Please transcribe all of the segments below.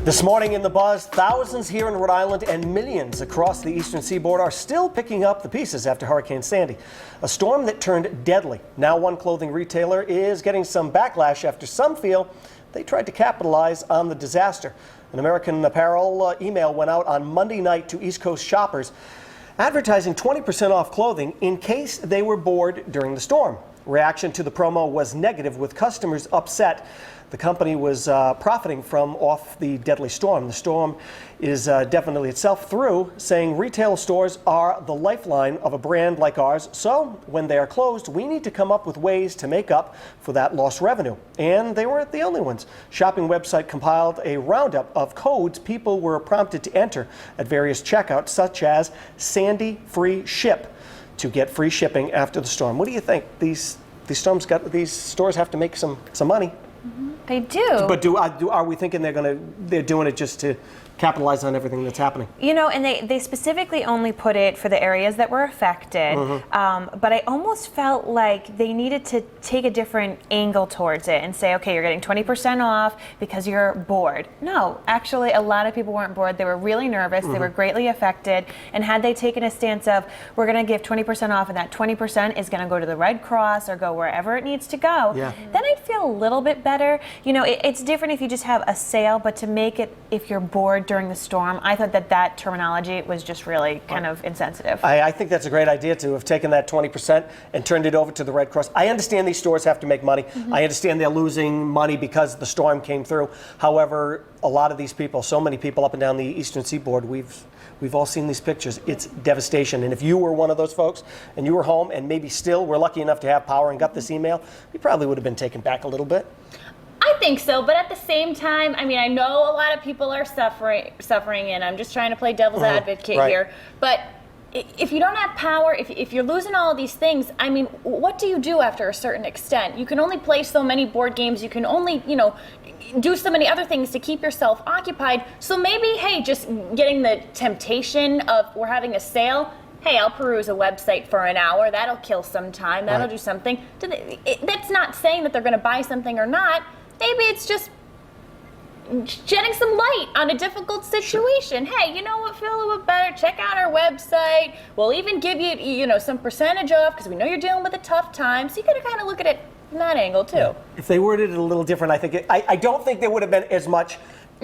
This morning in The Buzz, thousands here in Rhode Island and millions across the eastern seaboard are still picking up the pieces after Hurricane Sandy. A storm that turned deadly. Now one clothing retailer is getting some backlash after some feel they tried to capitalize on the disaster. An American Apparel email went out on Monday night to East Coast shoppers advertising 20% off clothing in case they were bored during the storm. Reaction to the promo was negative, with customers upset. The company was profiting from off the deadly storm. The storm is definitely itself through, saying retail stores are the lifeline of a brand like ours. So when they are closed, we need to come up with ways to make up for that lost revenue. And they weren't the only ones. Shopping website compiled a roundup of codes people were prompted to enter at various checkouts, such as Sandy Free Ship, to get free shipping after the storm. What do you think? These stores have to make some money. They do. But are we thinking they're doing it just to capitalize on everything that's happening? You know, and they specifically only put it for the areas that were affected. But I almost felt like they needed to take a different angle towards it and say, okay, you're getting 20% off because you're bored. No, actually, a lot of people weren't bored. They were really nervous. They were greatly affected. And had they taken a stance of, we're going to give 20% off and that 20% is going to go to the Red Cross or go wherever it needs to go, then I'd feel a little bit better. You know, it's different if you just have a sale, but to make it if you're bored during the storm, I thought that terminology was just really kind of insensitive. I think that's a great idea to have taken that 20% and turned it over to the Red Cross. I understand these stores have to make money. I understand they're losing money because the storm came through. However, a lot of these people, so many people up and down the eastern seaboard, we've all seen these pictures. It's devastation. And if you were one of those folks and you were home and maybe still were lucky enough to have power and got this email, you probably would have been taken back a little bit. I think so, but at the same time, I mean, I know a lot of people are suffering, and I'm just trying to play devil's advocate here. But if you don't have power, if you're losing all of these things, I mean, what do you do after a certain extent? You can only play so many board games. You can only, do so many other things to keep yourself occupied. So maybe, hey, just getting the temptation of we're having a sale. Hey, I'll peruse a website for an hour. That'll kill some time. That'll do something. That's not saying that they're going to buy something or not. Maybe it's just shedding some light on a difficult situation. Hey, you know what? Feel a little bit better. Check out our website. We'll even give you, some percentage off because we know you're dealing with a tough time. So you got to kind of look at it from that angle too. If they worded it a little different, I think I don't think there would have been as much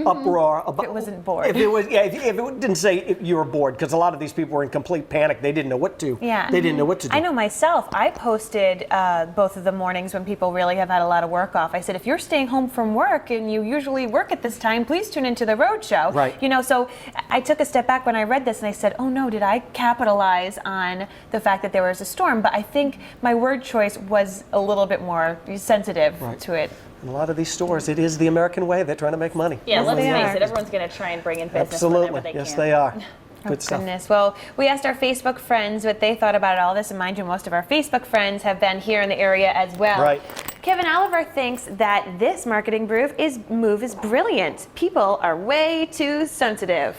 uproar about if it wasn't bored. If it didn't say if you were bored, because a lot of these people were in complete panic. They didn't know what to. They didn't know what to do. I know myself. I posted both of the mornings when people really have had a lot of work off. I said, if you're staying home from work and you usually work at this time, please tune into the Road Show. Right. So I took a step back when I read this and I said, oh no, did I capitalize on the fact that there was a storm? But I think my word choice was a little bit more sensitive to it. In a lot of these stores, it is the American way. They're trying to make money. Yeah, let's face it. Everyone's going to try and bring in business whenever they can. Yes, they are. Good stuff. Goodness. Well, we asked our Facebook friends what they thought about all this, and mind you, most of our Facebook friends have been here in the area as well. Right. Kevin Oliver thinks that this marketing move is brilliant. People are way too sensitive.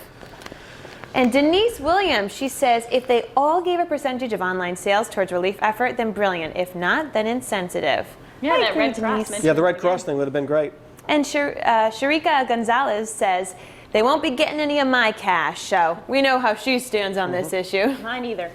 And Denise Williams, she says, if they all gave a percentage of online sales towards relief effort, then brilliant. If not, then insensitive. Yeah, that Red Cross. Yeah, the Red Cross thing would have been great. And Sharika Gonzalez says, they won't be getting any of my cash, so we know how she stands on this issue. Mine either.